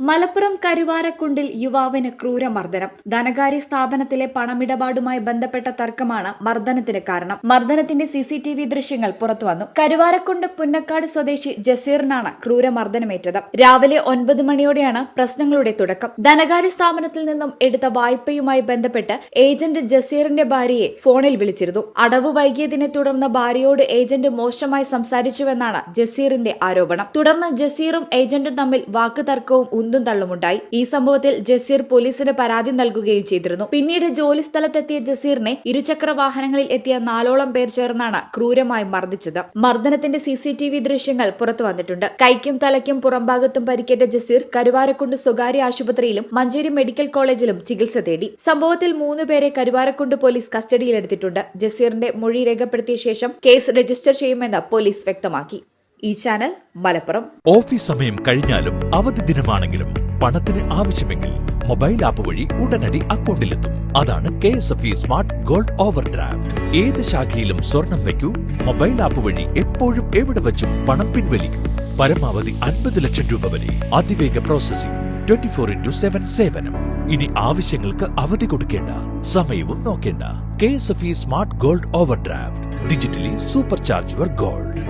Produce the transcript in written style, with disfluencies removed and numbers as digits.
മലപ്പുറം കരുവാരക്കുണ്ടിൽ യുവാവിന് ക്രൂരമർദ്ദനം. ധനകാര്യ സ്ഥാപനത്തിലെ പണമിടപാടുമായി ബന്ധപ്പെട്ട തർക്കമാണ് മർദ്ദനത്തിന് കാരണം. മർദ്ദനത്തിന്റെ CCTV ദൃശ്യങ്ങൾ പുറത്തുവന്നു. കരുവാരക്കുണ്ട് പുന്നക്കാട് സ്വദേശി ജസീറിനാണ് ക്രൂരമർദ്ദനമേറ്റത്. രാവിലെ 9 മണിയോടെയാണ് പ്രശ്നങ്ങളുടെ തുടക്കം. ധനകാര്യ സ്ഥാപനത്തിൽ നിന്നും എടുത്ത വായ്പയുമായി ബന്ധപ്പെട്ട് ഏജന്റ് ജസീറിന്റെ ഭാര്യയെ ഫോണിൽ വിളിച്ചിരുന്നു. അടവ് വൈകിയതിനെ തുടർന്ന് ഭാര്യയോട് ഏജന്റ് മോശമായി സംസാരിച്ചുവെന്നാണ് ജസീറിന്റെ ആരോപണം. തുടർന്ന് ജസീറും ഏജന്റും തമ്മിൽ വാക്കുതർക്കവും തള്ളുമുണ്ടായി. ഈ സംഭവത്തിൽ ജസീർ പോലീസിന് പരാതി നൽകുകയും ചെയ്തിരുന്നു. പിന്നീട് ജോലി സ്ഥലത്തെത്തിയ ജസീറിനെ ഇരുചക്ര വാഹനങ്ങളിൽ എത്തിയ 4ഓളം പേർ ചേർന്നാണ് ക്രൂരമായി മർദ്ദിച്ചത്. മർദ്ദനത്തിന്റെ CCTV ദൃശ്യങ്ങൾ പുറത്തു വന്നിട്ടുണ്ട്. കൈക്കും തലയ്ക്കും പുറംഭാഗത്തും പരിക്കേറ്റ ജസീർ കരുവാരക്കുണ്ട് സ്വകാര്യ ആശുപത്രിയിലും മഞ്ചേരി മെഡിക്കൽ കോളേജിലും ചികിത്സ തേടി. സംഭവത്തിൽ 3 പേരെ കരുവാരക്കുണ്ട് പോലീസ് കസ്റ്റഡിയിലെടുത്തിട്ടുണ്ട്. ജസീറിന്റെ മൊഴി രേഖപ്പെടുത്തിയ ശേഷം കേസ് രജിസ്റ്റർ ചെയ്യുമെന്ന് പോലീസ് വ്യക്തമാക്കി. ഈ ചാനൽ മലപ്പുറം. ഓഫീസ് സമയം കഴിഞ്ഞാലും അവധി ദിനമാണെങ്കിലും പണത്തിന് ആവശ്യമെങ്കിൽ മൊബൈൽ ആപ്പ് വഴി ഉടനടി അക്കൗണ്ടിലെത്തും. അതാണ് KSFE smart gold over draft. ഏത് ശാഖയിലും സ്വർണം വയ്ക്കൂ. മൊബൈൽ ആപ്പ് വഴി എപ്പോഴും എവിടെ വെച്ചും പണം പിൻവലിക്കൂ. പരമാവധി 50 ലക്ഷം രൂപ വരെ. അതിവേഗ പ്രോസസിംഗ്. 24/7 സേവനം. ഇനി ആവശ്യങ്ങൾക്ക് അവധി കൊടുക്കേണ്ട, സമയവും നോക്കേണ്ട. KSFE smart gold over draft. Digitally super charge your gold.